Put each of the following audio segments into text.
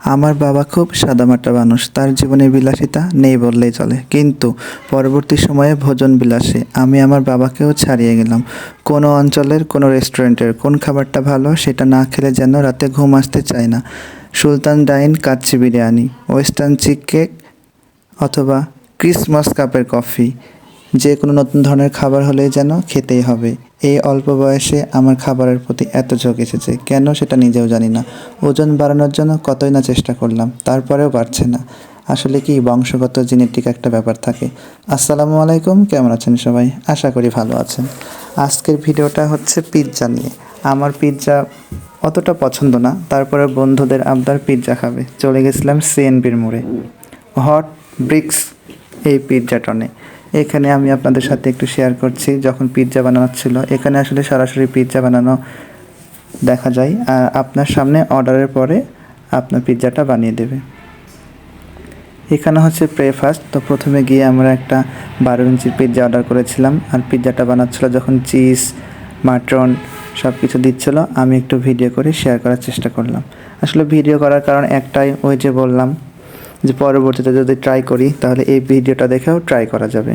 আমার বাবা খুব সাদামাটা মানুষ, তার জীবনের বিলাসিতা নেই বললেই চলে। কিন্তু পরবর্তী সময়ে ভোজন বিলাসে আমি আমার বাবাকেও ছাড়িয়ে গেলাম। কোনো অঞ্চলের কোনো রেস্টুরেন্টের কোন খাবারটা ভালো সেটা না খেলে যেন রাতে ঘুম আসতে চায় না। সুলতান ডাইন কাচ্চি বিরিয়ানি, ওয়েস্টার্ন চিক কেক অথবা ক্রিসমাস কাপের কফি, যে কোনো নতুন ধরনের খাবার হলেই যেন খেতেই হবে। এই অল্প বয়সে আমার খাবারের প্রতি এত ঝোঁক এসেছে কেন সেটা নিজেও জানি না। ওজন বাড়ানোর জন্য কতই না চেষ্টা করলাম, তারপরেও বাড়ছে না। আসলে কি বংশগত জেনেটিক একটা ব্যাপার থাকে। আসসালামু আলাইকুম, কেমন আছেন সবাই? আশা করি ভালো আছেন। আজকের ভিডিওটা হচ্ছে পিৎজা নিয়ে। আমার পিৎজা অতটা পছন্দ না, তারপরে বন্ধুদের আবদার পিৎজা খাবে, চলে গেছিলাম সিএনবির মোড়ে হট ব্রিক্স এই পিৎজাটনে। এখানে আমি আপনাদের সাথে একটু শেয়ার করছি যখন পিৎজা বানানো ছিল। এখানে আসলে সরাসরি পিৎজা বানানো দেখা যায়, আর আপনার সামনে অর্ডারের পরে আপনার পিৎজাটা বানিয়ে দেবে। এখানে হচ্ছে ব্রেকফাস্ট। তো প্রথমে গিয়ে আমরা একটা 12 ইঞ্চির পিৎজা অর্ডার করেছিলাম, আর পিৎজাটা বানাচ্ছিল যখন চিজ মাটন সব কিছু দিচ্ছিল, আমি একটু ভিডিও করে শেয়ার করার চেষ্টা করলাম। আসলে ভিডিও করার কারণ একটাই, ওই যে বললাম যে পরবর্তীতে যদি ট্রাই করি তাহলে এই ভিডিওটা দেখেও ট্রাই করা যাবে।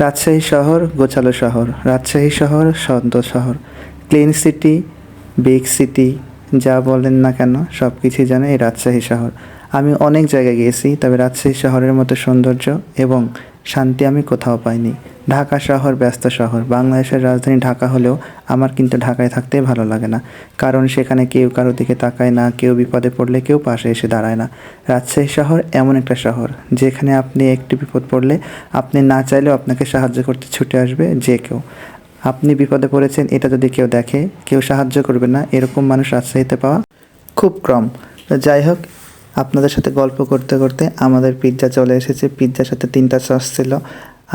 রাজশাহী শহর গোছালো শহর, রাজশাহী শহর সুন্দর শহর, ক্লিন সিটি, বিগ সিটি, যা বলেন না কেন সব কিছুই জানে এই রাজশাহী শহর। আমি অনেক জায়গায় গিয়েছি, তবে রাজশাহী শহরের মতো সৌন্দর্য এবং শান্তি আমি কোথাও পাইনি। ঢাকা শহর ব্যস্ত শহর, বাংলাদেশের রাজধানী ঢাকা হলেও আমার কিন্তু ঢাকায় থাকতে ভালো লাগে না, কারণ সেখানে কেউ কারো দিকে তাকায় না, কেউ বিপদে পড়লে কেউ পাশে এসে দাঁড়ায় না। রাজশাহী শহর এমন একটা শহর যেখানে আপনি একটি বিপদ পড়লে আপনি না চাইলেও আপনাকে সাহায্য করতে ছুটে আসবে যে কেউ। আপনি বিপদে পড়েছেন এটা যদি কেউ দেখে, কেউ সাহায্য করবে না, এরকম মানুষ রাজশাহীতে পাওয়া খুব কম। তো যাই হোক, আপনাদের সাথে গল্প করতে করতে আমাদের পিৎজা চলে এসেছে। পিৎজার সাথে 3টা সস ছিল।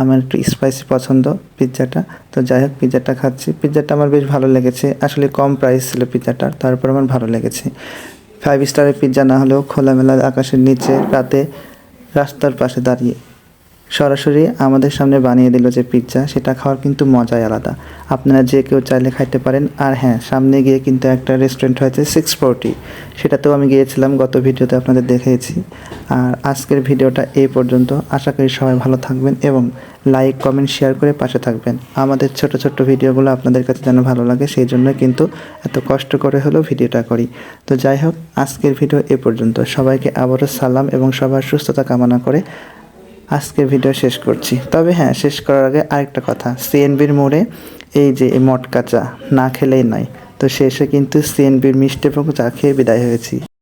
আমার একটু স্পাইসি পছন্দ পিৎজাটা। তো যাই হোক, পিৎজাটা খাচ্ছি। পিৎজাটা আমার বেশ ভালো লেগেছে। আসলে কম প্রাইস ছিল পিৎজাটার, তারপর আমার ভালো লেগেছে। 5 স্টারের পিৎজা না হলেও খোলামেলা আকাশের নিচে রাতে রাস্তার পাশে দাঁড়িয়ে সরাসরি আমাদের সামনে বানিয়ে দিল যে পিৎজা, সেটা খাওয়ার কিন্তু মজাই আলাদা। আপনারা যে কেউ চাইলে খাইতে পারেন। আর হ্যাঁ, সামনে গিয়ে কিন্তু একটা রেস্টুরেন্ট হয়েছে 640, সেটাতেও আমি গিয়েছিলাম, গত ভিডিওতে আপনাদের দেখিয়েছি। আর আজকের ভিডিওটা এই পর্যন্ত। আশা করি সবাই ভালো থাকবেন এবং লাইক কমেন্ট শেয়ার করে পাশে থাকবেন। আমাদের ছোট ছোট ভিডিওগুলো আপনাদের কাছে যেন ভালো লাগে, সেই জন্য কিন্তু এত কষ্ট করে হলেও ভিডিওটা করি। তো যাই হোক, আজকের ভিডিও এ পর্যন্ত। সবাইকে আবারও সালাম এবং সবার সুস্থতা কামনা করে আজকের ভিডিও শেষ করছি। তবে হ্যাঁ, শেষ করার আগে আরেকটা কথা, সিএনবির মোড়ে এই যে এই মটকা চা না খেলেই নয়। তো শেষে কিন্তু সিএনবির মিষ্টি এবং চা খেয়ে বিদায় হয়েছি।